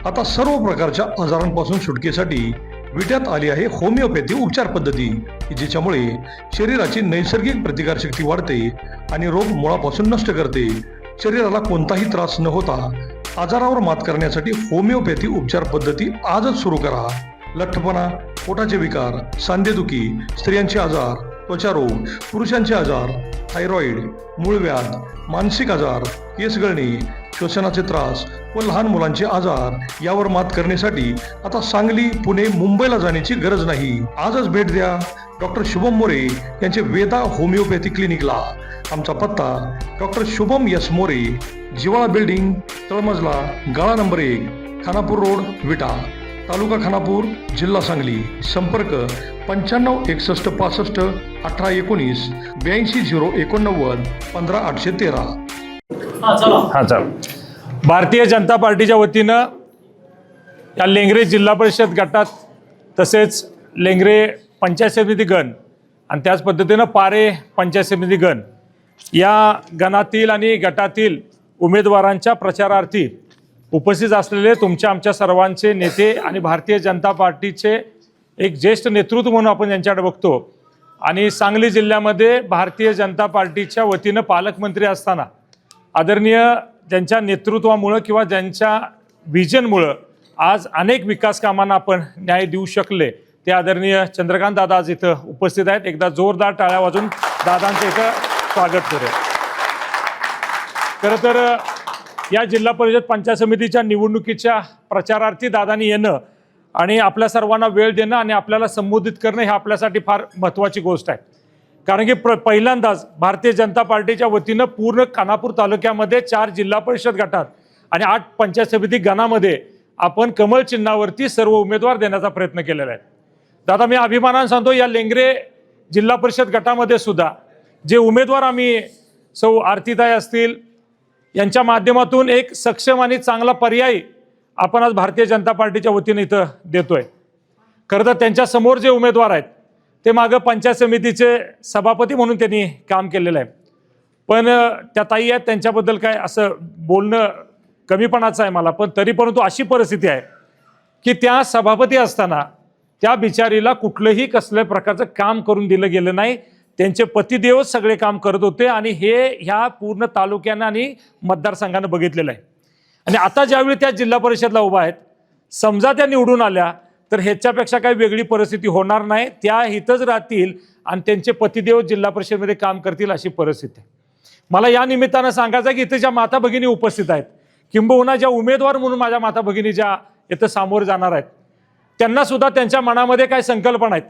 आता सर्व प्रकारच्या आजारांपासून सुटकेसाठी विट्यात आली आहे होमिओपॅथी उपचार पद्धती, जिच्यामुळे शरीराची नैसर्गिक प्रतिकारशक्ती वाढते आणि रोग मुळापासून नष्ट करते. शरीराला कोणताही त्रास न होता आजारावर मात करण्यासाठी होमिओपॅथी उपचार पद्धती आजच सुरू करा. लठ्ठपणा, पोटाचे विकार, सांधेदुखी, स्त्रियांचे आजार, त्वचारोग, पुरुषांचे आजार, थायरॉइड, मूळव्याध, मानसिक आजार, केस गळणे, श्वसनाचे त्रास व लहान मुलांचे आजार यावर मात करण्यासाठी आता सांगली, पुणे, मुंबईला जाण्याची गरज नाही. आजच भेट द्या डॉक्टर शुभम मोरे यांचे वेदा होमिओपॅथी क्लिनिकला. आमचा पत्ता डॉक्टर शुभम एस मोरे, जिवाळा बिल्डिंग, तळमजला, गाळा नंबर 1, खानापूर रोड, विटा, तालुका खानापूर, जिल्हा सांगली. संपर्क 95 61 65 18 19 82 089 15 813. हा चल. भारतीय जनता पार्टीच्या वतीनं या लेंगरे जिल्हा परिषद गटात तसेच लेंगरे पंचायत समिती गण आणि त्याच पद्धतीनं पारे पंचायत समिती गण या गणातील आणि गटातील उमेदवारांच्या प्रचारार्थी उपस्थित असलेले तुमच्या आमच्या सर्वांचे नेते आणि भारतीय जनता पार्टीचे एक ज्येष्ठ नेतृत्व म्हणून आपण यांच्याकडे बघतो. आणि सांगली जिल्ह्यामध्ये भारतीय जनता पार्टीच्या वतीनं पालकमंत्री असताना आदरणीय ज्यांच्या नेतृत्वामुळं किंवा ज्यांच्या व्हिजनमुळं आज अनेक विकास कामांना आपण न्याय देऊ शकले ते आदरणीय चंद्रकांत दादा आज इथं उपस्थित आहेत. एकदा जोरदार टाळ्या वाजून दादांचं इथं स्वागत करूया. खरं तर या जिल्हा परिषद पंचायत समितीच्या निवडणुकीच्या प्रचारार्थी दादांनी येणं आणि आपल्या सर्वांना वेळ देणं आणि आपल्याला संबोधित करणं हे आपल्यासाठी फार महत्त्वाची गोष्ट आहे. कारण की पहिल्यांदाच भारतीय जनता पार्टीच्या वतीनं पूर्ण खानापूर तालुक्यामध्ये 4 जिल्हा परिषद गटात आणि 8 पंचायत समिती गणामध्ये आपण कमळ चिन्हावरती सर्व उमेदवार देण्याचा प्रयत्न केलेला आहे. दादा, मी अभिमानाने सांगतो, या लेंगरे जिल्हा परिषद गटामध्ये सुद्धा जे उमेदवार आम्ही सौ आरतीताई असतील यांच्या माध्यमातून एक सक्षम आणि चांगला पर्याय आपण आज भारतीय जनता पार्टीच्या वतीने इथं देतोय. खरं तर त्यांच्या समोर जे उमेदवार आहेत ते मागं पंचायत समितीचे सभापती म्हणून त्यांनी काम केलेलं आहे. पण त्या ताई आहेत, त्यांच्याबद्दल काय असं बोलणं कमीपणाचं आहे मला, पण तरी परंतु अशी परिस्थिती आहे की त्या सभापती असताना त्या बिचारीला कुठलंही कसल्या प्रकारचं काम करून दिलं गेलं नाही. त्यांचे पतिदेव सगळे काम करत होते आणि हे ह्या पूर्ण तालुक्यानं आणि मतदारसंघानं बघितलेलं आहे. आणि आता ज्यावेळी त्या जिल्हा परिषदला उभा आहेत, समजा त्या निवडून आल्या तर ह्याच्यापेक्षा काही वेगळी परिस्थिती होणार नाही. त्या इथंच राहतील आणि त्यांचे पतिदेव जिल्हा परिषदेमध्ये काम करतील अशी परिस्थिती आहे. मला या निमित्तानं सांगायचं की इथं ज्या माता भगिनी उपस्थित आहेत, किंबहुना ज्या उमेदवार म्हणून माझ्या माता भगिनी ज्या इथं सामोरं जाणार आहेत, त्यांना सुद्धा त्यांच्या मनामध्ये काय संकल्पना आहेत,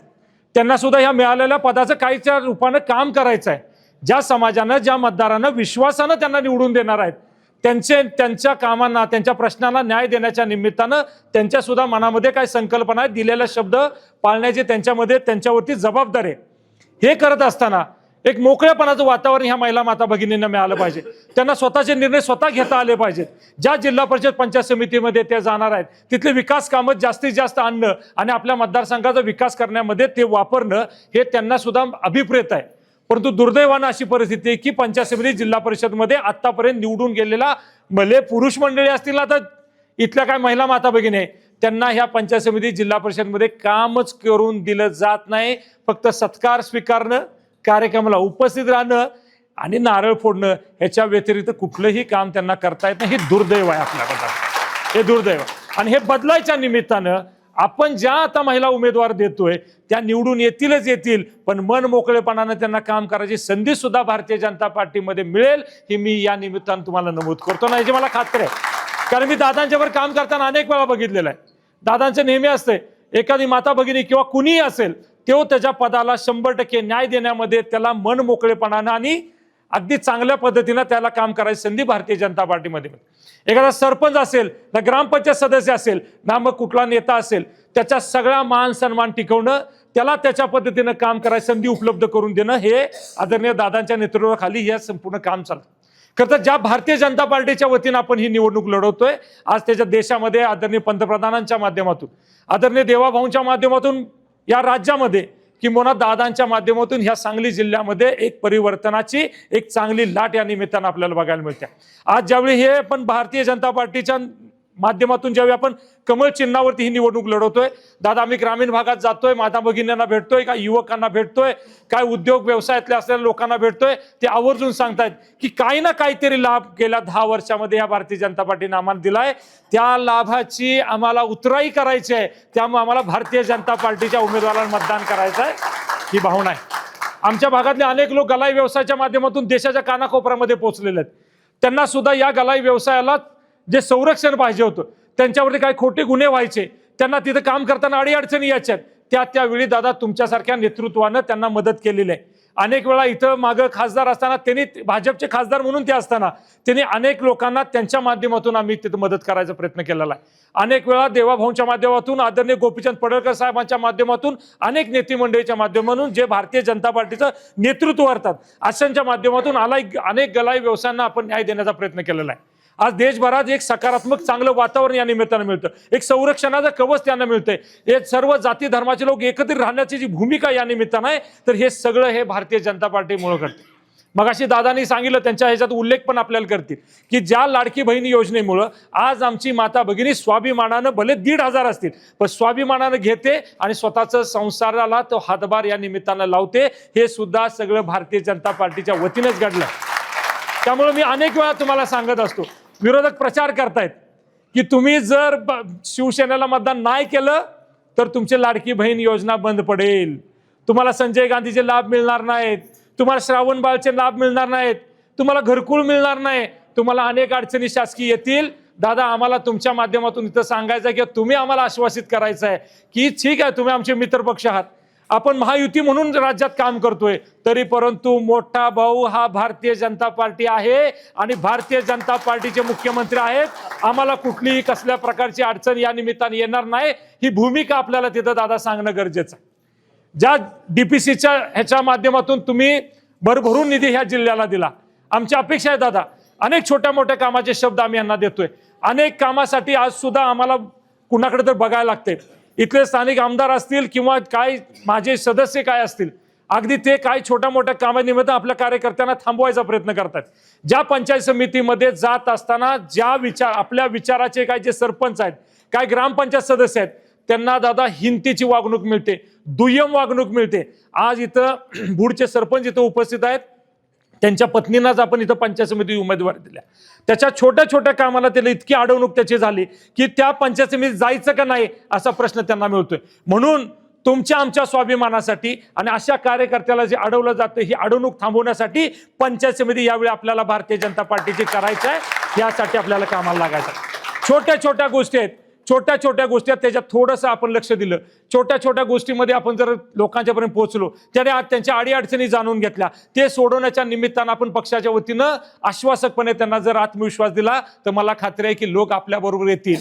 त्यांना सुद्धा ह्या मिळालेल्या पदाचं काहीच्या रूपानं काम करायचं आहे. ज्या समाजानं, ज्या मतदारानं विश्वासानं त्यांना निवडून देणार आहेत, त्यांच्या कामांना, त्यांच्या प्रश्नांना न्याय देण्याच्या निमित्तानं त्यांच्या सुद्धा मनामध्ये काय संकल्पना आहे, दिलेला शब्द पाळण्याची त्यांच्यामध्ये त्यांच्यावरती जबाबदारी आहे. हे करत असताना एक मोकळेपणाचं वातावरण ह्या महिला माता भगिनींना मिळालं पाहिजे. त्यांना स्वतःचे निर्णय स्वतः घेता आले पाहिजेत. ज्या जिल्हा परिषद पंचायत समितीमध्ये ते जाणार आहेत तिथले विकास कामं जास्तीत जास्त आणणं आणि आपल्या मतदारसंघाचा विकास करण्यामध्ये ते वापरणं हे त्यांना सुद्धा अभिप्रेत आहे. परंतु दुर्दैवानं अशी परिस्थिती आहे की पंचायत समिती जिल्हा परिषदमध्ये आतापर्यंत निवडून गेलेला भले पुरुष मंडळी असतील ना, तर इथल्या काय महिला माता भगिनी त्यांना ह्या पंचायत समिती जिल्हा परिषदमध्ये कामच करून दिलं जात नाही. फक्त सत्कार स्वीकारणं, कार्यक्रमाला उपस्थित राहणं आणि नारळ फोडणं ह्याच्या व्यतिरिक्त कुठलंही काम त्यांना करता येत नाही. हे दुर्दैव आहे आपल्याकडं, हे दुर्दैव. आणि हे बदलायच्या निमित्तानं आपण ज्या आता महिला उमेदवार देतोय त्या निवडून येतीलच येतील, पण मन मोकळेपणानं त्यांना काम करायची संधी सुद्धा भारतीय जनता पार्टीमध्ये मिळेल हे मी या निमित्तानं तुम्हाला नमूद करतो ना, याची मला खात्री आहे. कारण मी दादांच्यावर काम करताना अनेक वेळा बघितलेलं आहे. दादांचं नेहमी असते एखादी माता भगिनी किंवा कुणीही असेल तो त्याच्या पदाला 100% न्याय देण्यामध्ये त्याला मन मोकळेपणानं आणि अगदी चांगल्या पद्धतीनं त्याला काम करायची संधी भारतीय जनता पार्टीमध्ये. एखादा सरपंच असेल ना, ग्रामपंचायत सदस्य असेल ना, मग कुठला नेता असेल, त्याच्या सगळा मान सन्मान टिकवणं, त्याला त्याच्या पद्धतीनं काम करायची संधी उपलब्ध करून देणं हे आदरणीय दादांच्या नेतृत्वाखाली हे संपूर्ण काम चालतं. खरं तर ज्या भारतीय जनता पार्टीच्या वतीनं आपण ही निवडणूक लढवतोय आज त्याच्या देशामध्ये आदरणीय पंतप्रधानांच्या माध्यमातून, आदरणीय देवाभाऊंच्या माध्यमातून या राज्यामध्ये किंबहुना दादांच्या माध्यमातून ह्या सांगली जिल्ह्यामध्ये एक परिवर्तनाची एक चांगली लाट या निमित्तानं आपल्याला बघायला मिळते. आज ज्यावेळी हे पण भारतीय जनता पार्टीच्या माध्यमातून ज्यावेळी आपण कमळ चिन्हावरती ही निवडणूक लढवतोय, दादा आम्ही ग्रामीण भागात जातोय, माता भगिनींना भेटतोय, काय युवकांना भेटतोय, काय उद्योग व्यवसायातल्या असलेल्या लोकांना भेटतोय, ते आवर्जून सांगतायत की काही ना काहीतरी लाभ गेल्या 10 वर्षामध्ये या भारतीय जनता पार्टीने आम्हाला दिलाय, त्या लाभाची आम्हाला उतराई करायची आहे, त्यामुळे आम्हाला भारतीय जनता पार्टीच्या उमेदवारांना मतदान करायचं आहे, ही भावना आहे. आमच्या भागातले अनेक लोक गलाई व्यवसायाच्या माध्यमातून देशाच्या कानाकोपऱ्यामध्ये पोहोचलेले आहेत. त्यांना सुद्धा या गलाई व्यवसायाला जे संरक्षण पाहिजे होतं, त्यांच्यावरती काही खोटे गुन्हे व्हायचे, त्यांना तिथे काम करताना अडीअडचणी यायच्यात, त्यावेळी दादा तुमच्यासारख्या नेतृत्वानं त्यांना मदत केलेली आहे. अनेक वेळा इथं मागं खासदार असताना त्यांनी, भाजपचे खासदार म्हणून ते असताना त्यांनी अनेक लोकांना त्यांच्या माध्यमातून आम्ही तिथं मदत करायचा प्रयत्न केलेला आहे. अनेक वेळा देवाभाऊंच्या माध्यमातून, आदरणीय गोपीचंद पडळकर साहेबांच्या माध्यमातून, अनेक नेते मंडळीच्या माध्यमातून जे भारतीय जनता पार्टीचं नेतृत्व करतात अशांच्या माध्यमातून अनेक गलाई व्यवसायांना आपण न्याय देण्याचा प्रयत्न केलेला आहे. आज देशभरात एक सकारात्मक चांगलं वातावरण या निमित्तानं मिळतं, एक संरक्षणाचं कवच त्यांना मिळतंय, हे सर्व जाती धर्माचे लोक एकत्रित राहण्याची जी भूमिका या निमित्तानं आहे, तर हे सगळं हे भारतीय जनता पार्टीमुळे करते. मगाशी दादांनी सांगितलं, त्यांच्या ह्याच्यात उल्लेख पण आपल्याला करतील की ज्या लाडकी बहिणी योजनेमुळं आज आमची माता भगिनी स्वाभिमानानं, भले 1,500 असतील पण स्वाभिमानानं घेते आणि स्वतःचं संसाराला तो हातभार या निमित्तानं लावते, हे सुद्धा सगळं भारतीय जनता पार्टीच्या वतीनंच घडलं. त्यामुळे मी अनेक वेळा तुम्हाला सांगत असतो, विरोधक प्रचार करतायत की तुम्ही जर शिवसेनेला मतदान नाही केलं तर तुमची लाडकी बहीण योजना बंद पडेल, तुम्हाला संजय गांधीचे लाभ मिळणार नाहीत, तुम्हाला श्रावणबाळचे लाभ मिळणार नाहीत, तुम्हाला घरकुल मिळणार नाही, तुम्हाला अनेक अडचणी शासकीय येतील. दादा आम्हाला तुमच्या माध्यमातून इथं सांगायचं आहे की तुम्ही आम्हाला आश्वासित करायचं आहे की ठीक आहे, तुम्ही आमचे मित्रपक्ष आहात, आपण महायुती म्हणून राज्यात काम करतोय, तरी परंतु मोठा भाऊ हा भारतीय जनता पार्टी आहे आणि भारतीय जनता पार्टीचे मुख्यमंत्री आहेत, आम्हाला कुठलीही कसल्या प्रकारची अडचण या निमित्ताने येणार नाही, ही भूमिका आपल्याला तिथं दादा सांगणं गरजेचं आहे. ज्या डीपीसीच्या ह्याच्या माध्यमातून तुम्ही भरभरून निधी ह्या जिल्ह्याला दिला, आमची अपेक्षा आहे दादा, अनेक छोट्या मोठ्या कामाचे शब्द आम्ही यांना देतोय, अनेक कामासाठी आज सुद्धा आम्हाला कुणाकडे तर बघायला लागते, इथले स्थानिक आमदार असतील किंवा काय माझे सदस्य काय असतील, अगदी ते काय छोट्या मोठ्या कामानिमित्त आपल्या कार्यकर्त्यांना थांबवायचा प्रयत्न करतात. ज्या पंचायत समितीमध्ये जात असताना आपल्या विचाराचे काय जे सरपंच आहेत, काय ग्रामपंचायत सदस्य आहेत, त्यांना दादा हिंतीची वागणूक मिळते, दुय्यम वागणूक मिळते. आज इथं भूडचे सरपंच इथं उपस्थित आहेत, त्यांच्या पत्नींनाच आपण इथं पंचायत समिती उमेदवारी दिल्या, त्याच्या छोट्या छोट्या कामाला त्याला इतकी अडवणूक त्याची झाली की त्या पंचायत समितीत जायचं का नाही असा प्रश्न त्यांना मिळतोय. म्हणून तुमच्या आमच्या स्वाभिमानासाठी आणि अशा कार्यकर्त्याला जे अडवलं जातं ही अडवणूक थांबवण्यासाठी पंचायत समिती यावेळी आपल्याला भारतीय जनता पार्टीची करायची आहे, यासाठी आपल्याला कामाला लागायचं. छोट्या छोट्या गोष्टी आहेत, छोट्या छोट्या गोष्टी आहेत, त्याच्यात थोडंसं आपण लक्ष दिलं, छोट्या छोट्या गोष्टीमध्ये आपण जर लोकांच्यापर्यंत पोहोचलो, त्याने आज त्यांच्या अडीअडचणी जाणून घेतल्या, ते सोडवण्याच्या निमित्तानं आपण पक्षाच्या वतीनं आश्वासकपणे त्यांना जर आत्मविश्वास दिला तर मला खात्री आहे की लोक आपल्या बरोबर येतील.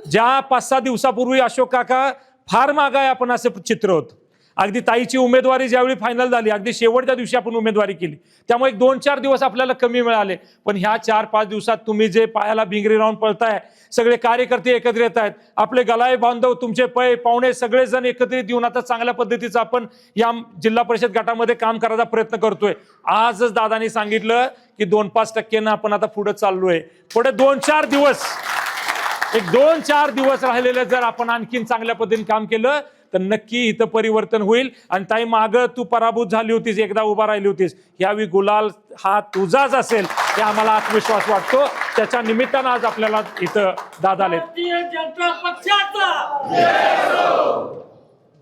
ज्या 5-6 दिवसापूर्वी अशोक काका फार मागाय आपण असं चित्र होतं, अगदी ताईची उमेदवारी ज्यावेळी फायनल झाली, अगदी शेवटच्या दिवशी आपण उमेदवारी केली, त्यामुळे 2-4 दिवस आपल्याला कमी मिळाले, पण ह्या 4-5 दिवसात तुम्ही जे पायाला भिंगरी राहून पळताय, सगळे कार्यकर्ते एकत्रित येत आहेत, आपले गलाई बांधव, तुमचे पाहुणे सगळेजण एकत्रित येऊन आता चांगल्या पद्धतीचं आपण या जिल्हा परिषद गटामध्ये काम करायचा प्रयत्न करतोय. आजच दादानी सांगितलं की 2-5% आपण आता पुढे चाललोय, पुढे 2-4 दिवस, एक 2-4 दिवस राहिलेले जर आपण आणखीन चांगल्या पद्धतीने काम केलं तर नक्की इथं परिवर्तन होईल. आणि ताई मागं तू पराभूत झाली होतीस, एकदा उभा राहिली होतीस, यावेळी गुलाल हा तुझाच असेल हे आम्हाला आत्मविश्वास वाटतो. त्याच्या निमित्तानं आज आपल्याला इथं दादा आले. जनता पक्षाचा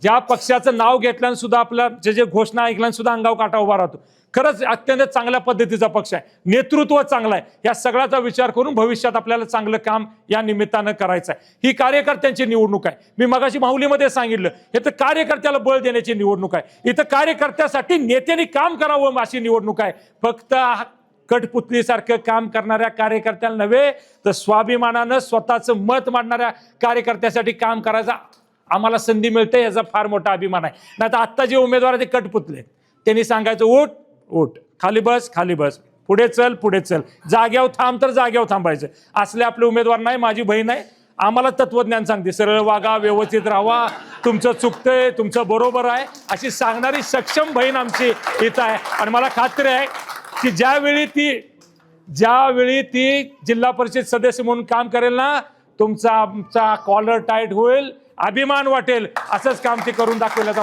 ज्या पक्षाचं नाव घेतल्यानं सुद्धा आपल्या जे घोषणा ऐकल्यानं सुद्धा अंगावर काटा उभा राहतो. खरंच अत्यंत चांगल्या पद्धतीचा पक्ष आहे, नेतृत्व चांगलं आहे, या सगळ्याचा विचार करून भविष्यात आपल्याला चांगलं काम या निमित्तानं करायचं आहे. ही कार्यकर्त्यांची निवडणूक आहे. मी मगाशी माहुलीमध्ये सांगितलं, हे तर कार्यकर्त्याला बळ देण्याची निवडणूक आहे. इथं कार्यकर्त्यासाठी नेत्यांनी काम करावं अशी निवडणूक आहे. फक्त कठपुतलीसारखं काम करणाऱ्या कार्यकर्त्याला नव्हे तर स्वाभिमानानं स्वतःचं मत मांडणाऱ्या कार्यकर्त्यासाठी काम करायचा आम्हाला संधी मिळते, याचा फार मोठा अभिमान आहे. नाही तर आत्ता जे उमेदवार ते कठपुतले, त्यांनी सांगायचं उठ उठ, खाली बस खाली बस, पुढे चल पुढे चल, जाग्यावर थांब तर जाग्यावर थांबायचं. असले आपले उमेदवार नाही. माझी बहीण आहे, आम्हाला तत्वज्ञान सांगते, सरळ वागा, व्यवस्थित राहा, तुमचं चुकतंय, तुमचं बरोबर आहे, अशी सांगणारी सक्षम बहीण आमची इथं आहे. आणि मला खात्री आहे की ज्यावेळी ती जिल्हा परिषद सदस्य म्हणून काम करेल ना, तुमचा आमचा कॉलर टाईट होईल, अभिमान वाटेल, असंच काम ते करून दाखवलं तर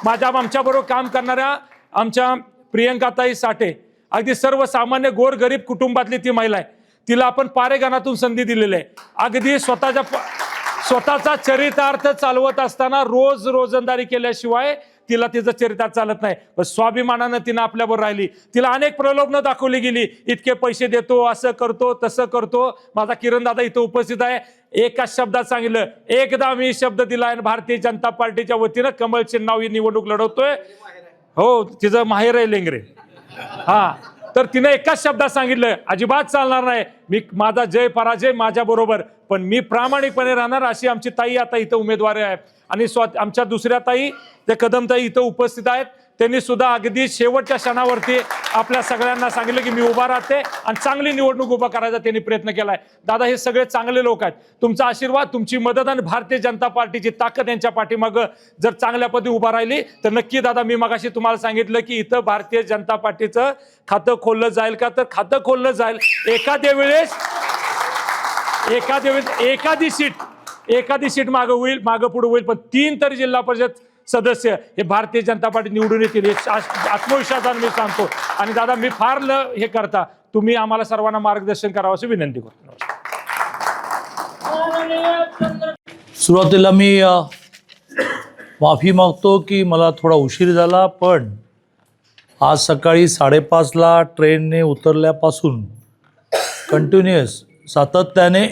मला आमच्याबरोबर काम करणाऱ्या आमच्या प्रियंकाताई साठे, अगदी सर्वसामान्य गोरगरीब कुटुंबातली ती महिला आहे. तिला आपण पारेगानातून संधी दिलेली आहे. अगदी स्वतःचा चरितार्थ चालवत असताना रोजंदारी केल्याशिवाय तिला तिचं चरितार्थ चालत नाही. पण स्वाभिमानानं तिनं आपल्याबरोबर राहिली. तिला अनेक प्रलोभनं दाखवली गेली, इतके पैसे देतो, असं करतो, तसं करतो. माझा किरण दादा इथं उपस्थित आहे. एका शब्दात सांगितलं, एकदा मी शब्द दिला आणि भारतीय जनता पार्टीच्या वतीनं कमळ चिन्हावर ही निवडणूक लढवतोय. हो, तिचं माहेर आहे लेंगरे. हा, तर तिने एकाच शब्दात सांगितलं, अजिबात चालणार नाही, माझा जय पराजय माझ्या बरोबर, पण मी प्रामाणिकपणे राहणार. अशी आमची ताई आता इथं उमेदवार आहे. आणि आमच्या दुसऱ्या ताई, त्या कदमताई इथं उपस्थित आहेत. त्यांनी सुद्धा अगदी शेवटच्या क्षणावरती आपल्या सगळ्यांना सांगितलं की मी उभा राहते आणि चांगली निवडणूक उभा करायचा त्यांनी प्रयत्न केलाय. दादा, हे सगळे चांगले लोक आहेत. तुमचा आशीर्वाद, तुमची मदत आणि भारतीय जनता पार्टीची ताकद यांच्या पाठीमागं जर चांगल्या पदी उभा राहिली तर नक्की दादा, मी मगाशी तुम्हाला सांगितलं की इथं भारतीय जनता पार्टीचं खातं खोललं जाईल का, तर खातं खोललं जाईल. एखाद्या वेळेस एखादी सीट मागं होईल, मागं पुढे होईल, पण 3 तरी जिल्हा परिषद सदस्य हे भारतीय जनता पार्टी निवडून येतील, आत्मविश्वासाने मी सांगतो. आणि दादा, मी फार हे करता, तुम्ही आम्हाला सर्वांना मार्गदर्शन करावं अशी विनंती करतो. सुरुवातीला मी माफी मागतो की मला थोडा उशीर झाला, पण आज सकाळी 5:30ला ट्रेनने उतरल्यापासून कंटिन्युअस सातत्याने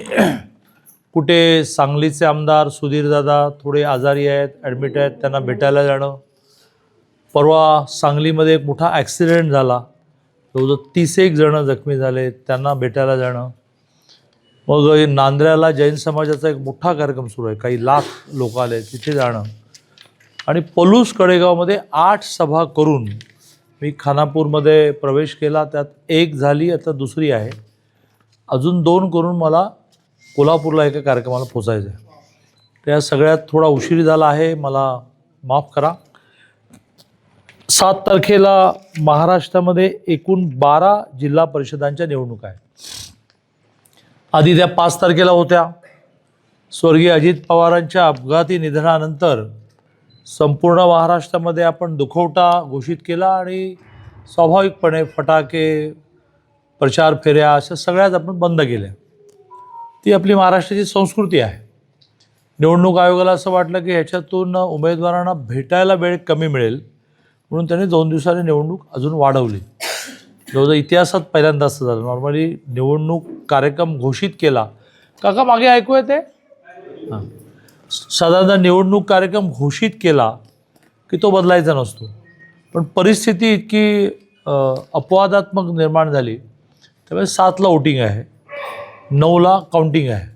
कुठे सांगलीचे आमदार सुधीरदादा थोडे आजारी आहेत, ॲडमिट आहेत, त्यांना भेटायला जाणं. परवा सांगलीमध्ये एक मोठा ॲक्सिडेंट झाला, जवळजवळ 31 जण जखमी झाले, त्यांना भेटायला जाणं. मग नांद्र्याला जैन समाजाचा एक मोठा कार्यक्रम सुरू आहे, काही लाख लोक आले, तिथे जाणं. आणि पलूस कडेगावमध्ये 8 सभा करून मी खानापूरमध्ये प्रवेश केला. त्यात 1 झाली, आता दुसरी आहे. अजून 2 करून मला कोल्हापूरला एका कार्यक्रमाला पोचायचं आहे. त्या सगळ्यात थोडा उशीर झाला आहे, मला माफ करा. 7 तारखेला महाराष्ट्रामध्ये एकूण 12 जिल्हा परिषदांच्या निवडणुका आहेत. आधी त्या 5 तारखेला होत्या. स्वर्गीय अजित पवारांच्या अपघाती निधनानंतर संपूर्ण महाराष्ट्रामध्ये आपण दुखवटा घोषित केला आणि स्वाभाविकपणे फटाके, प्रचार फेऱ्या अशा सगळ्याच आपण बंद केल्या. ती आपली महाराष्ट्राची संस्कृती आहे. निवडणूक आयोगाला असं वाटलं की ह्याच्यातून उमेदवारांना भेटायला वेळ कमी मिळेल, म्हणून त्यांनी 2 दिवसांनी निवडणूक अजून वाढवली. जवळजवळ इतिहासात पहिल्यांदा असं झालं. नॉर्मली निवडणूक कार्यक्रम घोषित केला, काका मागे ऐकू येते, हां, साधारणतः निवडणूक कार्यक्रम घोषित केला की तो बदलायचा नसतो. पण परिस्थिती इतकी अपवादात्मक निर्माण झाली, त्यामुळे 7ला वोटिंग आहे, 9ला काउंटिंग आहे.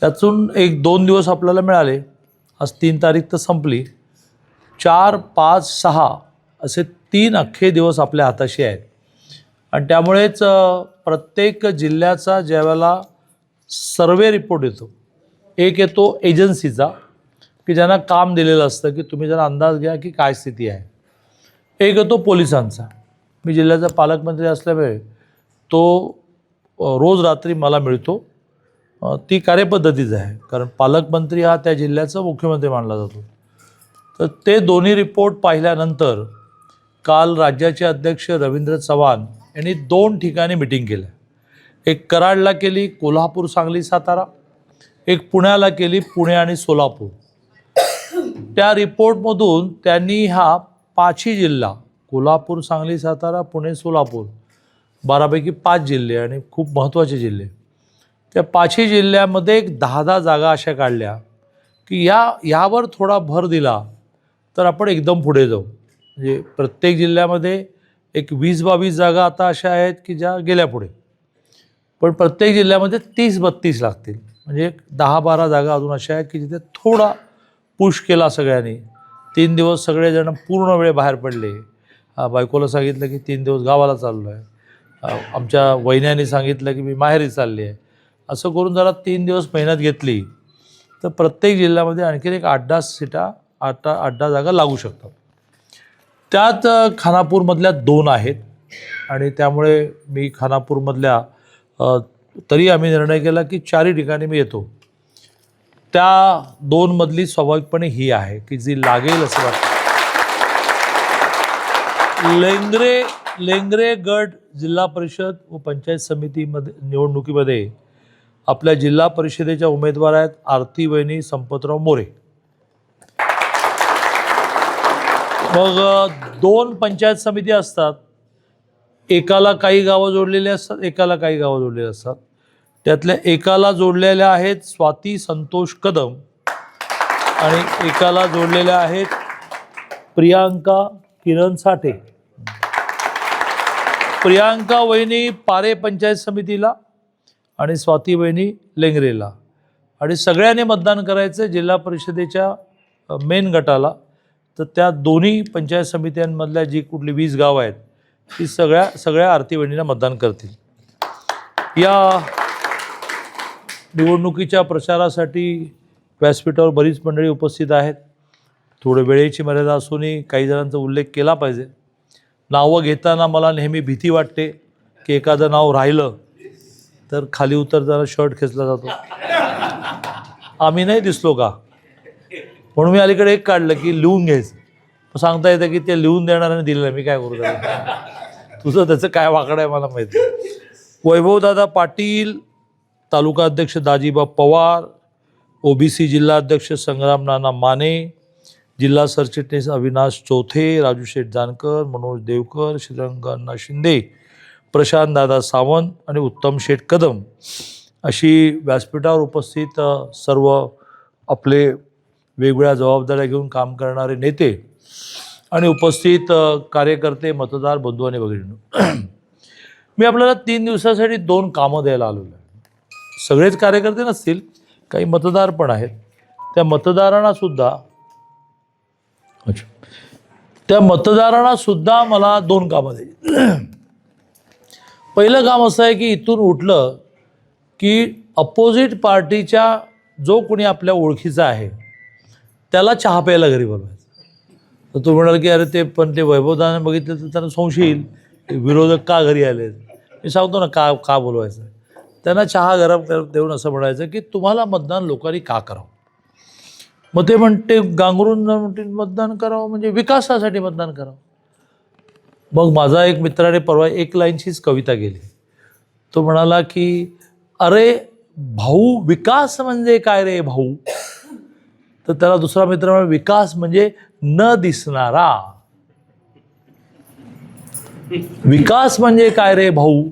त्यातून 1-2 दिवस आपल्याला मिळाले. आज 3 तारीख तर संपली. 4, 5, 6 असे 3 अख्खे दिवस आपल्या हाताशी आहेत. आणि त्यामुळेच प्रत्येक जिल्ह्याचा ज्यावेळेला सर्वे रिपोर्ट येतो, एक येतो एजन्सीचा की ज्यांना काम दिलेलं असतं की तुम्ही जरा अंदाज घ्या की काय स्थिती आहे. एक येतो पोलिसांचा. मी जिल्ह्याचा पालकमंत्री असल्यामुळे तो रोज रात्री मला मिळतो. ती कार्यपद्धतीच आहे, कारण पालकमंत्री हा त्या जिल्ह्याचा मुख्यमंत्री मानला जातो. तर ते दोन्ही रिपोर्ट पाहिल्यानंतर काल राज्याचे अध्यक्ष रवींद्र चव्हाण यांनी 2 ठिकाणी मिटिंग केलं. एक कराडला केली, कोल्हापूर, सांगली, सातारा. एक पुण्याला केली, पुणे आणि सोलापूर. त्या रिपोर्टमधून त्यांनी हा 5ही जिल्हा, कोल्हापूर, सांगली, सातारा, पुणे, सोलापूर, 12पैकी 5 जिल्हे आणि खूप महत्त्वाचे जिल्हे, त्या 5ही जिल्ह्यामध्ये एक 10-10 जागा अशा काढल्या की ह्यावर थोडा भर दिला तर आपण एकदम पुढे जाऊ. म्हणजे प्रत्येक जिल्ह्यामध्ये एक 20-22 जागा आता अशा आहेत की ज्या गेल्या पुढे, पण प्रत्येक जिल्ह्यामध्ये 30-32 लागतील. म्हणजे 10-12 जागा अजून अशा आहेत की जिथे थोडा पुश केला सगळ्यांनी. 3 दिवस सगळेजण पूर्ण वेळ बाहेर पडले. बायकोला सांगितलं की 3 दिवस गावाला चाललो आहे. आमच्या वहिन्यांनी सांगितलं की मी माहेरी चालली आहे. असं करून जरा 3 दिवस मेहनत घेतली तर प्रत्येक जिल्ह्यामध्ये आणखीन एक 8-10 सीटा, 8-10 जागा लागू शकतात. त्यात खानापूरमधल्या 2 आहेत आणि त्यामुळे मी खानापूरमधल्या तरी आम्ही निर्णय केला की 4 ठिकाणी मी येतो. त्या 2 मधली स्वाभाविकपणे ही आहे की जी लागेल असं वाटतं. लेंगरे गट जिल्हा परिषद व पंचायत समितीमध्ये निवडणुकीमध्ये आपल्या जिल्हा परिषदेच्या उमेदवार आहेत आरती वहिनी संपतराव मोरे. मग 2 पंचायत समिती असतात, एकाला काही गावं जोडलेली असतात, एकाला काही गावं जोडलेली असतात. त्यातल्या एकाला जोडलेल्या आहेत स्वाती संतोष कदम आणि एकाला जोडलेल्या आहेत प्रियांका किरण साठे. प्रियांका वहिनी पारे पंचायत समितीला आणि स्वाती वहिनी लेंगरेला. आणि सगळ्यांनी मतदान करायचं जिल्हा परिषदेच्या मेन गटाला. तर त्या दोन्ही पंचायत समित्यांमधल्या जी कुठली 20 गावं आहेत ती सगळ्या आरती वहिनीला मतदान करतील. या निवडणुकीच्या प्रचारासाठी व्यासपीठावर बरीच मंडळी उपस्थित आहेत. थोडं वेळेची मर्यादा असूनही काही जणांचा उल्लेख केला पाहिजे. नावं घेताना मला नेहमी भीती वाटते की एखादं नाव राहिलं तर खाली उतरताना शर्ट खेचला जातो. आम्ही नाही दिसलो का म्हणून मी अलीकडे एक काढलं की लिहून घ्यायचं. सांगता येतं की ते लिहून देणाऱ्याने दिलेलं, मी काय करू त्याला. तुझं त्याचं काय वाकडं आहे मला माहिती. वैभवदादा पाटील, तालुका अध्यक्ष दाजीबा पवार, ओबीसी जिल्हा अध्यक्ष संग्राम नाना माने, जिल्हा सरचिटणीस अविनाश चौथे, राजू शेठ जानकर, मनोज देवकर, श्रीरंग अण्णा शिंदे, प्रशांत दादा सावंत आणि उत्तम शेठ कदम अशी व्यासपीठावर उपस्थित सर्व आपले वेगवेगळ्या जबाबदाऱ्या घेऊन काम करणारे नेते आणि उपस्थित कार्यकर्ते, मतदार बंधू आणि भगिनींनो, मी आपल्याला 3 दिवसासाठी 2 कामं द्यायला आलेलो आहे. सगळेच कार्यकर्ते नसतील, काही मतदार पण आहेत. त्या मतदारांना सुद्धा मला 2 कामं द्यायची. पहिलं काम असं आहे की इथून उठलं की अपोजिट पार्टीच्या जो कोणी आपल्या ओळखीचा आहे त्याला चहा प्यायला घरी बोलवायचं. तर तो म्हणाल की अरे ते वैभवदाने बघितलं तर त्यांना संशय येईल, विरोधक का घरी आले. मी सांगतो ना का बोलवायचं. त्यांना चहा गरम देऊन असं म्हणायचं की तुम्हाला मतदान लोकांनी का करावं. मग ते म्हणते गांगरून म्हणते मतदान करावं म्हणजे विकासासाठी मतदान करावं. मग माझा एक मित्राने परवा 1 लाईनचीच कविता गेली. तो म्हणाला की अरे भाऊ विकास म्हणजे काय रे भाऊ. तर त्याला दुसरा मित्र म्हणाला विकास म्हणजे न दिसणारा. विकास म्हणजे काय रे भाऊ.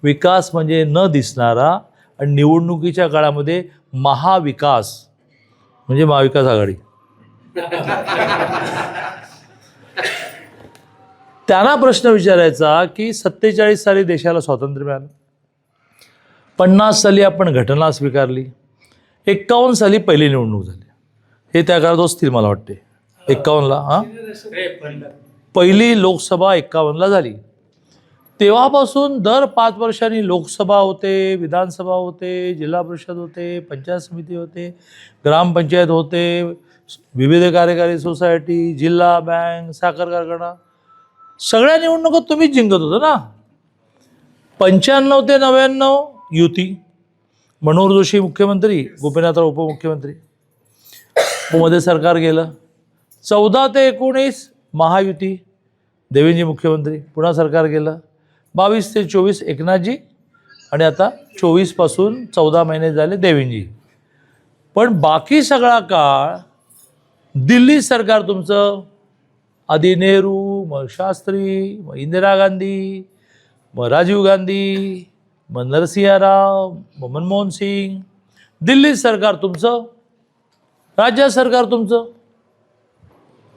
विकास म्हणजे न दिसणारा. आणि निवडणुकीच्या काळामध्ये महाविकास म्हणजे महाविकास आघाडी. त्यांना प्रश्न विचारायचा की 47 साली देशाला स्वातंत्र्य मिळालं, 50 साली आपण घटना स्वीकारली, 51 साली पहिली निवडणूक झाली. हे त्या काळात असतील मला वाटते 51ला. पहिली लोकसभा 51ला झाली. तेव्हापासून दर 5 वर्षांनी लोकसभा होते, विधानसभा होते, जिल्हा परिषद होते, पंचायत समिती होते, ग्रामपंचायत होते, विविध कार्यकारी सोसायटी, जिल्हा बँक, साखर कारखाना, सगळ्या निवडणुका तुम्हीच जिंकत होता ना. 95 ते 99 युती, मनोहर जोशी मुख्यमंत्री, गोपीनाथराव उपमुख्यमंत्री. मध्ये सरकार गेलं. 14 ते 19 महायुती, देवेंद्रजी मुख्यमंत्री, पुन्हा सरकार गेलं. 22 ते 24 एकनाथजी आणि आता 24पासून 14 महिने झाले देवेंद्रजी. पण बाकी सगळा काळ दिल्ली सरकार तुमचं. आधी नेहरू, मग शास्त्री, मग इंदिरा गांधी, मग राजीव गांधी, मग नरसिंह राव, मग मनमोहन सिंग. दिल्ली सरकार तुमचं, राज्य सरकार तुमचं.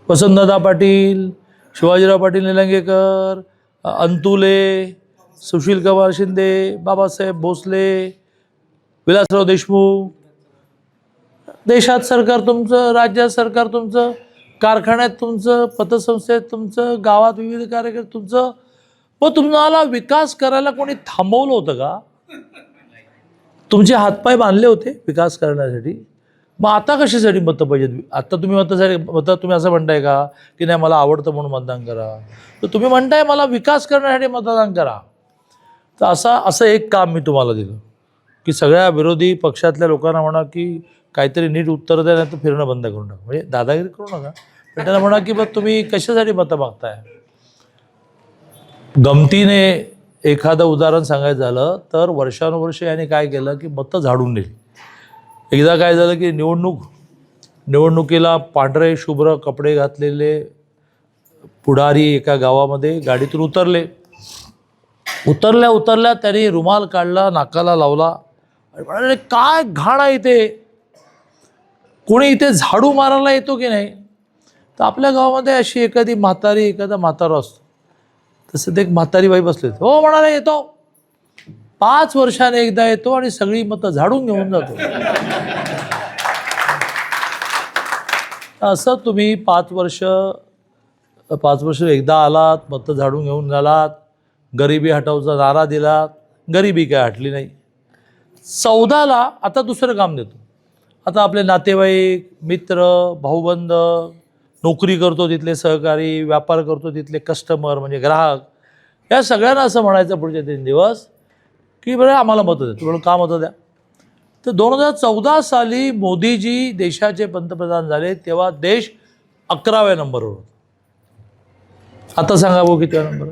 वसंतदादा पाटील, शिवाजीराव पाटील निलंगेकर, अंतुले, सुशील कुमार शिंदे, बाबासाहेब भोसले, विलासराव देशमुख. देशात सरकार तुमचं, राज्यात सरकार तुमचं, कारखान्यात तुमचं, पतसंस्थेत तुमचं, गावात विविध कार्यक्रम तुमचं. मग तुम्हाला विकास करायला कोणी थांबवलं होतं का. तुमचे हातपाय बांधले होते विकास करण्यासाठी. मग आता कशासाठी मतं पाहिजेत. आता तुम्ही मतं तुम्ही असं म्हणताय का की नाही मला आवडतं म्हणून मतदान करा. तर तुम्ही म्हणताय मला विकास करण्यासाठी मतदान करा. तर असं एक काम मी तुम्हाला दिलं. की सगळ्या विरोधी पक्षातल्या लोकांना म्हणा की काहीतरी नीट उत्तर द्या, नाही तर फिरणं बंद करून टाका. म्हणजे दादागिरी करू नका, पण त्यांना म्हणा की बघ तुम्ही कशासाठी मतं मागताय. गमतीने एखादं उदाहरण सांगायचं झालं तर वर्षानुवर्ष यांनी काय केलं की मतं झाडून नेली. एकदा काय झालं की निवडणुकीला पांढरे शुभ्र कपडे घातलेले पुढारी एका गावामध्ये गाडीतून उतरल्या त्यांनी रुमाल काढला, नाकाला लावला आणि म्हणाले काय घाण आहे इथे, कोणी इथे झाडू मारायला येतो की नाही. तर आपल्या गावामध्ये अशी एखादा म्हातारा असतो, तसं ते एक म्हातारी बाई बसले, हो म्हणाले येतो, 5 वर्षाने एकदा येतो आणि सगळी मतं झाडून घेऊन जातो. असं तुम्ही 5 वर्ष एकदा आलात, मतं झाडून घेऊन झालात, गरिबी हटवचा नारा दिलात, गरिबी काय हटली नाही. 14ला आता दुसरं काम देतो. आता आपले नातेवाईक, मित्र, भाऊबंद, नोकरी करतो तिथले सहकारी, व्यापार करतो तिथले कस्टमर म्हणजे ग्राहक, या सगळ्यांना असं म्हणायचं पुढचे 3 दिवस की बरं आम्हाला मतं द्या. तुम्हाला का मतं द्या. तर 2014 साली मोदीजी देशाचे पंतप्रधान झाले तेव्हा देश 11व्या नंबरवर होता. आता सांगा भाऊ किती नंबर,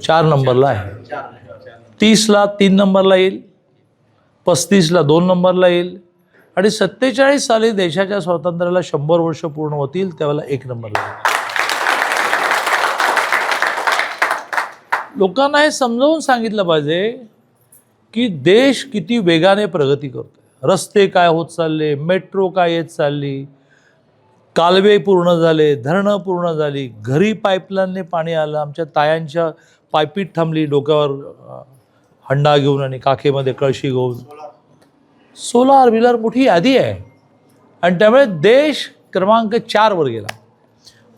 4 नंबरला आहे. 30ला 3 नंबरला येईल, 35ला 2 नंबरला येईल आणि 47 साली देशाच्या स्वातंत्र्याला 100 वर्ष पूर्ण होतील त्यावेळेला 1 नंबरला येईल. लोकांना हे समजावून सांगितलं पाहिजे की देश किती वेगाने प्रगती करतोय. रस्ते काय होत चालले, मेट्रो काय येत चालली, कालवे पूर्ण झाले, धरणं पूर्ण झाली, घरी पाईपलाईनने पाणी आलं, आमच्या तायांच्या पायपीट थांबली, डोक्यावर हंडा घेऊन आणि काखेमध्ये कळशी घेऊन. सोलार व्हीलर मोठी यादी आहे आणि त्यामुळे देश क्रमांक 4 वर गेला.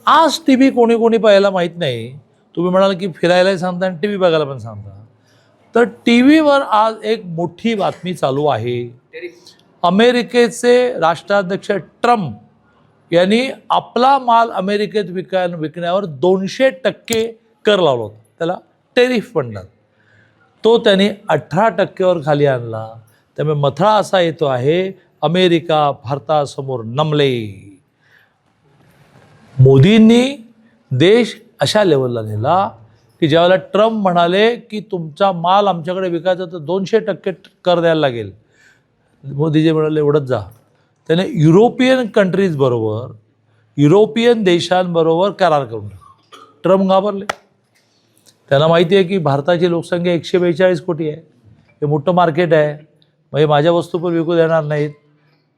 आज टी व्ही कोणी पाहायला माहीत नाही. तुम्ही म्हणाल की फिरायलाही सांगता आणि टी व्ही बघायला पण सांगता. तर टी व्हीवर आज एक मोठी बातमी चालू आहे. अमेरिकेचे राष्ट्राध्यक्ष ट्रम्प यांनी आपला माल अमेरिकेत विकण्यावर 200% कर लावला होता. त्याला टेरिफ म्हणतात. तो त्यांनी 18%वर खाली आणला. त्यामुळे मथळा असा येतो आहे, अमेरिका भारतासमोर नमले. मोदींनी देश अशा लेवलला नेला की ज्यावेळेला ट्रम्प म्हणाले की तुमचा माल आमच्याकडे विकायचा तर 200% कर द्यायला लागेल, मोदीजी म्हणाले एवढंच जा. त्याने युरोपियन देशांबरोबर करार करून ट्रम्प घाबरले. त्यांना माहिती आहे की भारताची लोकसंख्या 142 कोटी आहे, हे मोठं मार्केट आहे, म्हणजे माझ्या वस्तू पण विकू देणार नाहीत.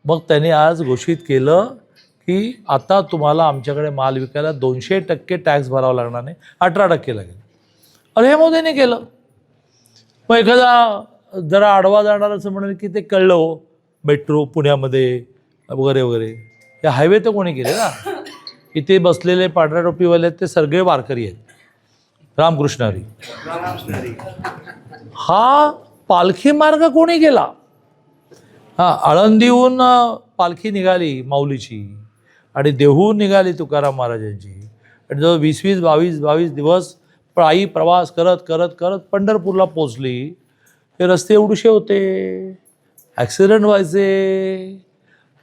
मग त्यांनी आज घोषित केलं की आता तुम्हाला आमच्याकडे माल विकायला 200% टॅक्स भरावा लागणार नाही, 18% लागेल. अरे हे मोदींनी केलं. मग एखादा जरा आडवा जाणार असं म्हणेल की ते कळलं हो, मेट्रो पुण्यामध्ये वगैरे हे हायवे तर कोणी केले ना. इथे बसलेले पांढऱ्या टोपीवाले ते सगळे वारकरी आहेत, रामकृष्णारी. हा पालखी मार्ग कोणी केला. आळंदीहून पालखी निघाली माऊलीची आणि देहून निघाली तुकाराम महाराजांची आणि जवळ 20-22 दिवस पायी प्रवास करत पंढरपूरला पोचली. हे रस्ते एवढूशे होते, ॲक्सिडेंट व्हायचे.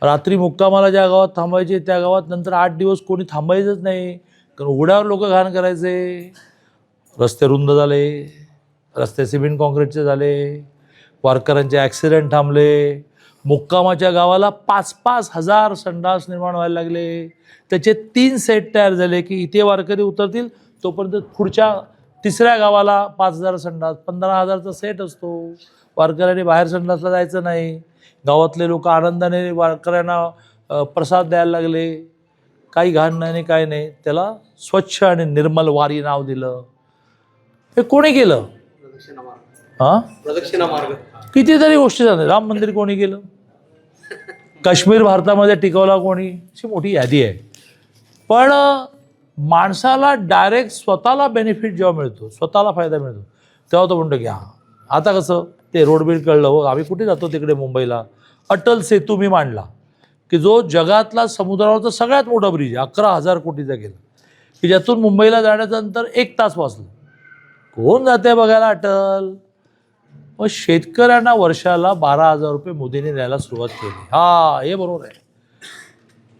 रात्री मुक्कामाला ज्या गावात थांबायचे त्या गावात नंतर 8 दिवस कोणी थांबायचंच नाही, कारण उघड्यावर लोक घाण करायचे. रस्ते रुंद झाले, रस्ते सिमेंट कॉन्क्रीटचे झाले, वारकऱ्यांचे ॲक्सिडेंट थांबले. मुक्कामाच्या गावाला 5-5 हजार संडास निर्माण व्हायला लागले. त्याचे 3 सेट तयार झाले की इथे वारकरी उतरतील तोपर्यंत पुढच्या 3ऱ्या गावाला 5,000 संडास, 15,000चा सेट असतो. वारकऱ्यांनी बाहेर संडासला जायचं नाही. गावातले लोक आनंदाने वारकऱ्यांना प्रसाद द्यायला लागले. काही घाण नाही काय नाही. त्याला स्वच्छ आणि निर्मल वारी नाव दिलं. हे कोणी केलं. प्रदक्षिणा मार्ग कितीतरी गोष्टी झाल्या. राम मंदिर कोणी केलं, काश्मीर भारतामध्ये टिकवला कोणी, अशी मोठी यादी आहे. पण माणसाला डायरेक्ट स्वतःला बेनिफिट जेव्हा मिळतो, स्वतःला फायदा मिळतो, तेव्हा तो म्हणतो की आता कसं ते रोड बिल कळलं हो, आम्ही कुठे जातो तिकडे मुंबईला. अटल सेतू मी मांडला की जो जगातला समुद्रावरचा सगळ्यात मोठा ब्रिज 11,000 कोटीचा गेला की ज्यातून मुंबईला जाण्याचं अंतर 1 तास वाचलं. कोण जाते बघायला अटल. मग शेतकऱ्यांना वर्षाला 12,000 रुपये मोदींनी द्यायला सुरुवात केली. हा, हे बरोबर आहे.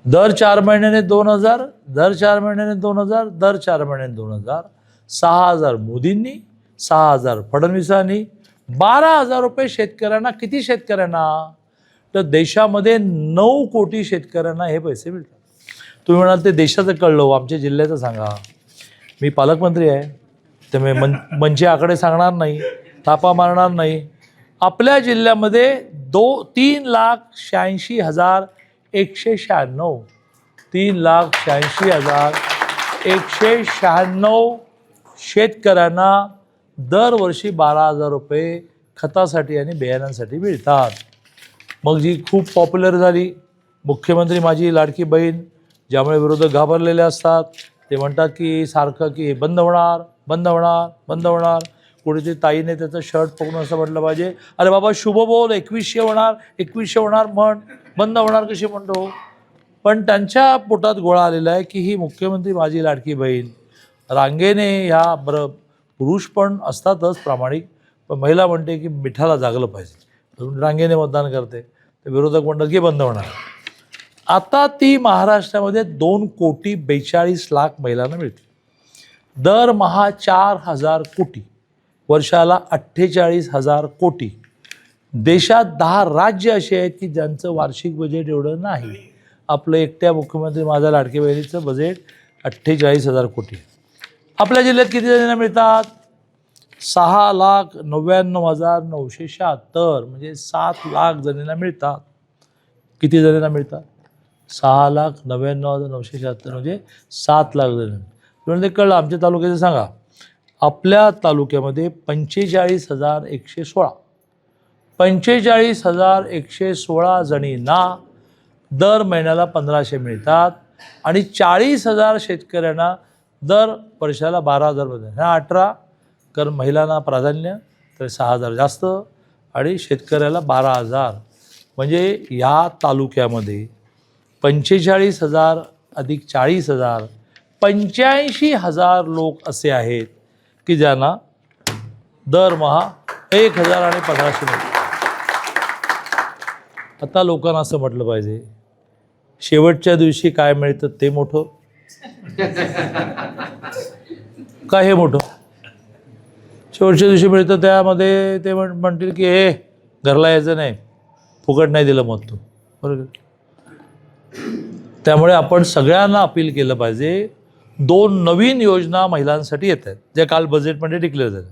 दर 4 महिन्याने 2,000, दर 4 महिन्याने 2,000, दर 4 महिन्याने 2,000, 6,000 मोदींनी, 6,000 फडणवीसांनी, 12,000 रुपये शेतकऱ्यांना. किती शेतकऱ्यांना? तर देशामध्ये 9 कोटी शेतकऱ्यांना हे पैसे मिळतात. तुम्ही म्हणाल ते देशाचं कळलं, आमच्या जिल्ह्याचं सांगा. मी पालकमंत्री आहे, त्यामुळे मनचे आकडे सांगणार नाही, थापा मारणार नाही. आपल्या जिल्ह्यामध्ये 3,86,196 3,86,196 शेतकऱ्यांना दरवर्षी 12,000 रुपये खतासाठी आणि बियाण्यांसाठी मिळतात. मग जी खूप पॉप्युलर झाली, मुख्यमंत्री माझी लाडकी बहीण, ज्यामुळे विरोधक घाबरलेले असतात. ते म्हणतात की सारखं की बंद होणार बंद होणार बंद होणार. कुठेतरी ताईने त्याचं शर्ट पकडून असं म्हटलं पाहिजे, अरे बाबा शुभ बोल, 2100 होणार 2100 होणार म्हण, बंद होणार कशी म्हणतो. पण त्यांच्या पोटात गोळा आलेला आहे की ही मुख्यमंत्री माझी लाडकी बहीण रांगेने ह्या पुरुष पण असतातच प्रामाणिक, पण महिला म्हणते की मिठाला जागलं पाहिजे, रांगेने मतदान करते. तर विरोधक म्हणतात की बंद होणार. आता ती महाराष्ट्रामध्ये 2,42,00,000 महिलांना मिळते. दरमहा 4,000 कोटी, वर्षाला 48,000 कोटी. देशात 10 राज्य असे आहेत की ज्यांचं वार्षिक बजेट एवढं नाही. आपलं एकट्या मुख्यमंत्री माझ्या लाडकी बहिणीचं बजेट 48,000 कोटी. आपल्या जिल्ह्यात किती जणांना मिळतात? 6,99,976, म्हणजे 7,00,000 जणींना मिळतात. किती जणांना मिळतात? 6,99,976, म्हणजे 7,00,000 जण. म्हणजे कळलं. आमच्या तालुक्याचं सांगा. आपल्या तालुक्यामध्ये 45,116 45,116 जणींना दर महिन्याला 1,500 मिळतात आणि 40,000 शेतकऱ्यांना दर वर्षाला 12,000 मिळतात. ह्या 18, कारण महिलांना प्राधान्य, तर 6,000 जास्त आणि शेतकऱ्याला 12,000. म्हणजे या तालुक्यामध्ये 45,000 अधिक 40,000 85,000 लोक असे आहेत की ज्यांना दरमहा 1,000 आणि 1,500 मिळतात. आता लोकांना असं म्हटलं पाहिजे, शेवटच्या दिवशी काय मिळतं ते मोठं का हे मोठं? शेवटच्या दिवशी मिळतं त्यामध्ये ते म्हणतील की हे घरला यायचं नाही, फुकट नाही दिलं मत तू, बरोबर. त्यामुळे आपण सगळ्यांना अपील केलं पाहिजे. 2 नवीन योजना महिलांसाठी येत आहेत, ज्या काल बजेटमध्ये डिक्लेअर झाल्या.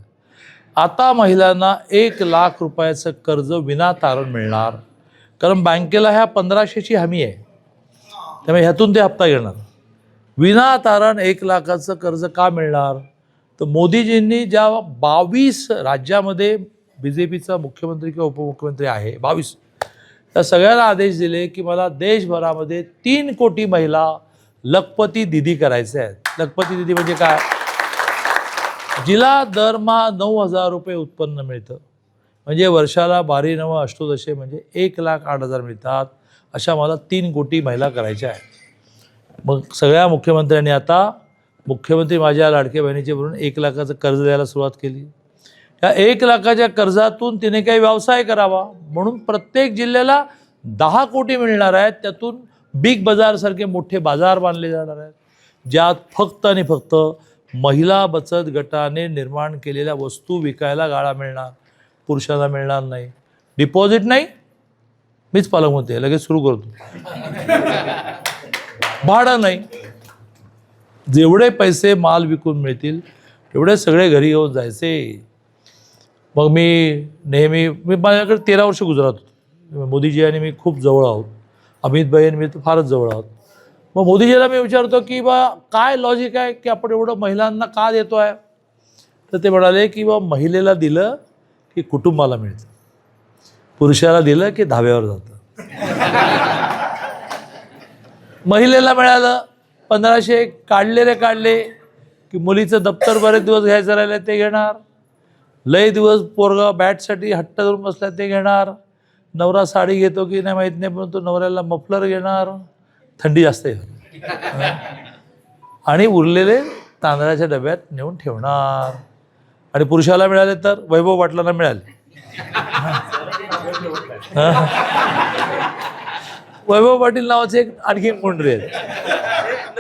आता महिलांना 1,00,000 रुपयाचं कर्ज विनातारण मिळणार, कारण बँकेला ह्या 1,500ची हमी आहे, त्यामुळे ह्यातून ते हप्ता घेणार. विनातारण 1,00,000चं कर्ज का मिळणार? तर मोदीजींनी ज्या 22 राज्यामध्ये BJPचा मुख्यमंत्री किंवा उपमुख्यमंत्री आहे, 22, त्या सगळ्यांना आदेश दिले की मला देशभरामध्ये 3 कोटी महिला लखपती दिदी करायचे आहेत. लखपती दिदी म्हणजे काय? जिला दरमहा 9,000 रुपये उत्पन्न मिळतं, म्हणजे वर्षाला 12-9 अष्टोदशे म्हणजे 1,08,000 मिळतात. अशा मला 3 कोटी महिला करायच्या आहेत. मग सगळ्या मुख्यमंत्र्यांनी आता मुख्यमंत्री माझ्या लाडक्या बहिणीचे म्हणून 1,00,000चं कर्ज द्यायला सुरुवात केली. या 1,00,000च्या कर्जातून तिने काही व्यवसाय करावा म्हणून प्रत्येक जिल्ह्याला 10 कोटी मिळणार आहेत. त्यातून बिग बाजारसारखे मोठे बाजार बांधले जाणार आहेत, ज्यात फक्त आणि फक्त महिला बचत गटाने निर्माण केलेल्या वस्तू विकायला गाळा मिळणार, पुरुषांना मिळणार नाही. डिपॉझिट नाही, मीच पालकमंत्री आहे, लगेच सुरू करतो. भाडं नाही, जेवढे पैसे माल विकून मिळतील तेवढे सगळे घरी घेऊन जायचे. मग मी माझ्याकडे 13 वर्ष गुजरात होतो. मोदीजी आणि मी खूप जवळ आहोत, अमित भाई आणि मी तर फारच जवळ आहोत. मग मोदीजीला मी विचारतो की बा काय लॉजिक आहे की आपण एवढं महिलांना का देतो आहे? तर ते म्हणाले की बा महिलेला दिलं की कुटुंबाला मिळतं, पुरुषाला दिलं की धाब्यावर जातं. महिलेला मिळालं 1,500, काढले की मुलीचं दप्तर बरेच दिवस घ्यायचं राहिलं ते घेणार, लय दिवस पोरगा बॅटसाठी हट्ट धरून बसला ते घेणार, नवरा साडी घेतो की नाही माहीत नाही पण तो नवऱ्याला मफलर घेणार, थंडी जास्त आहे, आणि उरलेले तांदळाच्या डब्यात नेऊन ठेवणार. आणि पुरुषाला मिळाले तर वैभव पाटलांना मिळाले, वैभव पाटील नावाचे एक आणखी कोणतरी आहेत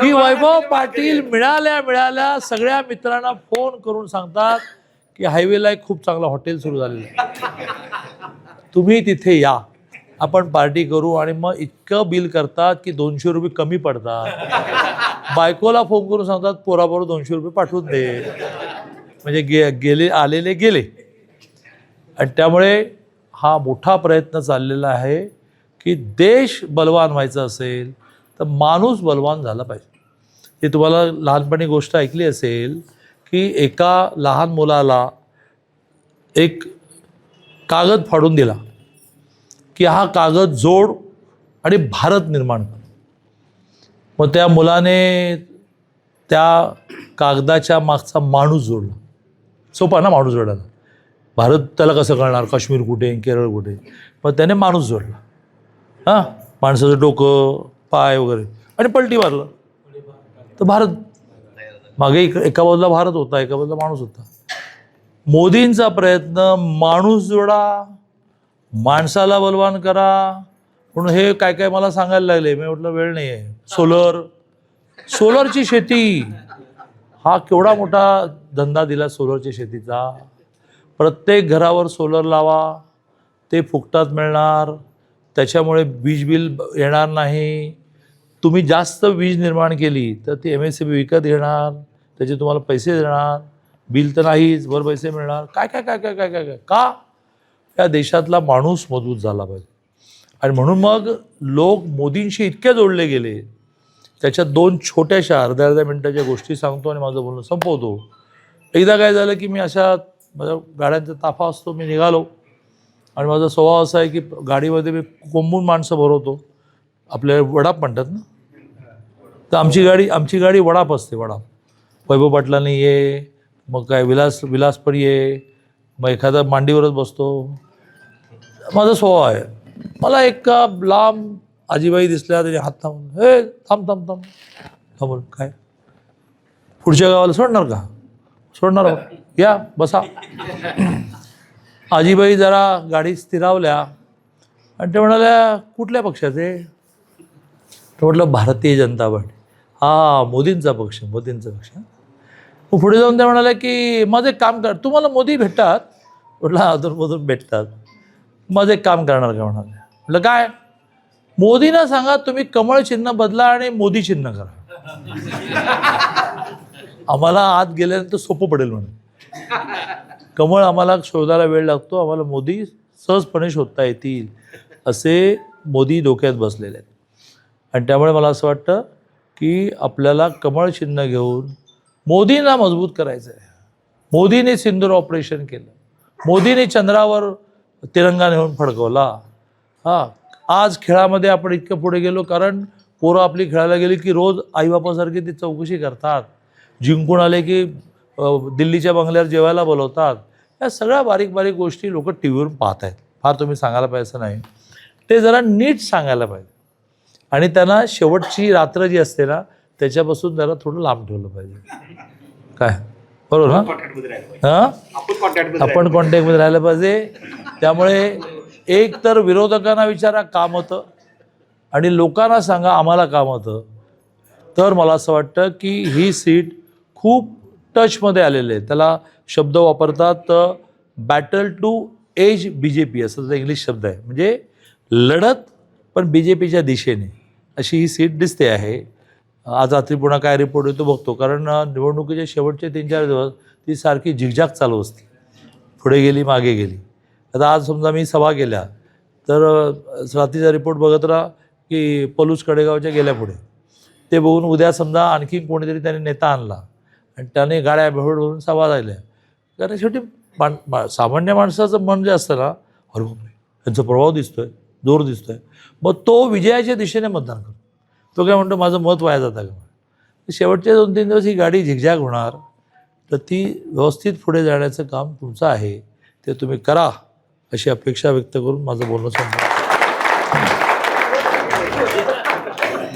की वैभव पाटील मिळाल्या सगळ्या मित्रांना फोन करून सांगतात की हायवेला एक खूप चांगलं हॉटेल सुरू झालेलं आहे, तुम्ही तिथे या, आपण पार्टी करू. आणि मग इतकं बिल करतात की 200 रुपये कमी पडतात. बायकोला फोन करून सांगतात पोराबरोबर 200 रुपये पाठवून दे, म्हणजे गेले आलेले गेले. आणि त्यामुळे हा मोठा प्रयत्न चाललेला आहे की देश बलवान व्हायचा असेल तर माणूस बलवान झाला पाहिजे. हे तुम्हाला लहानपणी गोष्ट ऐकली असेल की एका लहान मुलाला एक कागद फाडून दिला की हा कागद जोड आणि भारत निर्माण कर. मग त्या मुलाने त्या कागदाच्या मागचा माणूस जोडला. सोपा ना माणूस जोडायला, भारत त्याला कसं कळणार, काश्मीर कुठे केरळ कुठे. मग त्याने माणूस जोडला, हां, माणसाचं डोकं पाय वगैरे, आणि पलटी मारलं तर भारत. मागे एका बाजूला भारत होता, एका बाजूला माणूस होता. मोदींचा प्रयत्न माणूस जोडा, माणसाला बलवान करा. म्हणून हे काय काय मला सांगायला लागले. मी म्हटलं वेळ नाही आहे. सोलरची शेती हा केवढा मोठा धंदा दिला सोलरच्या शेतीचा. प्रत्येक घरावर सोलर लावा, ते फुकटात मिळणार, त्याच्यामुळे वीज बिल येणार नाही. तुम्ही जास्त वीज निर्माण केली तर ती MSCB विकत घेणार, त्याचे तुम्हाला पैसे देणार, बिल तर नाहीच, वर पैसे मिळणार. काय काय काय काय काय काय काय का? या देशातला माणूस मजबूत झाला पाहिजे. आणि म्हणून मग लोक मोदींशी इतके जोडले गेले. त्याच्या 2 छोट्याशा अर्ध्या मिनिटाच्या गोष्टी सांगतो आणि माझं बोलणं संपवतो. एकदा काय झालं की मी अशा माझ्या गाड्यांचा ताफा असतो, मी निघालो आणि माझा स्वभाव असा आहे की गाडीमध्ये मी कोंबून माणसं भरवतो. आपल्या वडाप म्हणतात ना, तर आमची गाडी वडाप असते. वडाप वैभव पाटलांनी ये, मग काय विलास पण ये, मग एखादा मांडीवरच बसतो. माझा स्वभाव आहे. मला एक लांब आजीबाई दिसल्या, त्याचे हात थांबून, हे थांब थांब थांब थांबून, काय पुढच्या गावाला सोडणार का? सोडणार, या बसा. आजीबाई जरा गाडी स्थिरावल्या आणि ते म्हणाल्या कुठल्या पक्षाचे? तर म्हटलं भारतीय जनता पार्टी. हा, मोदींचा पक्ष. मग पुढे जाऊन त्या म्हणाल्या की माझं एक काम कर, तुम्हाला मोदी भेटतात? म्हटलं अधूनमधून भेटतात. माझं एक काम करणार का? म्हणाले. म्हटलं काय? मोदींना सांगा तुम्ही कमळ चिन्ह बदला आणि मोदी चिन्ह करा, आम्हाला आत गेल्यानंतर सोपं पडेल म्हणून. कमळ आम्हाला शोधायला वेळ लागतो, आम्हाला मोदी सहजपणे शोधता येतील, असे मोदी डोक्यात बसलेले आहेत. आणि त्यामुळे मला असं वाटतं की आपल्याला कमळ चिन्ह घेऊन मोदींना मजबूत करायचं आहे. मोदीने सिंदूर ऑपरेशन केलं, मोदीने चंद्रावर तिरंगा नेऊन फडकवला. हां, आज खेळामध्ये आपण इतकं पुढे गेलो कारण पोरं आपली खेळायला गेली की रोज आईबापासारखी ती चौकशी करतात, जिंकून आले की दिल्लीच्या बंगल्यावर जेवायला बोलवतात. या सगळ्या बारीक बारीक गोष्टी लोक टी व्हीवरून पाहत आहेत. फार तुम्ही सांगायला पाहिजे नाही, ते जरा नीट सांगायला पाहिजे. आणि त्यांना शेवटची रात्र जी असते ना त्याच्यापासून जरा थोडं लांब ठेवलं पाहिजे. काय बरोबर ना? हां, आपण कॉन्टॅक्टमध्ये राहायला पाहिजे. त्यामुळे एक तर विरोधकांना विचारा काम होतं आणि लोकांना सांगा आम्हाला काम होतं. तर मला असं वाटतं की ही सीट खूप टचमध्ये आलेले आहे. त्याला शब्द वापरतात बॅटल टू एज BJP असं त्याचा इंग्लिश शब्द आहे. म्हणजे लढत पण BJPच्या दिशेने, अशी ही सीट दिसते आहे. आज रात्री पुन्हा काय रिपोर्ट येतो बघतो, कारण निवडणुकीच्या शेवटचे 3-4 दिवस ती सारखी झिगझॅग चालू असते, पुढे गेली मागे गेली. आता आज समजा मी सभा केल्या तर रात्रीचा रिपोर्ट बघत राहा की पलूस कडेगावच्या गेल्या पुढे, ते बघून उद्या समजा आणखी कोणीतरी त्याने नेता आणला आणि त्याने गाड्या भरून सभा झाल्या. कारण शेवटी सामान्य माणसाचं मन जे असतं ना, अरे त्यांचा प्रभाव दिसतोय, जोर दिसतोय, मग तो विजयाच्या दिशेने मतदान करतो. तो काय म्हणतो माझं मत वाया जातं का? शेवटचे 2-3 दिवस ही गाडी झिगझॅग होणार, तर ती व्यवस्थित पुढे जाण्याचं काम तुमचं आहे, ते तुम्ही करा, अशी अपेक्षा व्यक्त करून माझं बोलणं संपलं.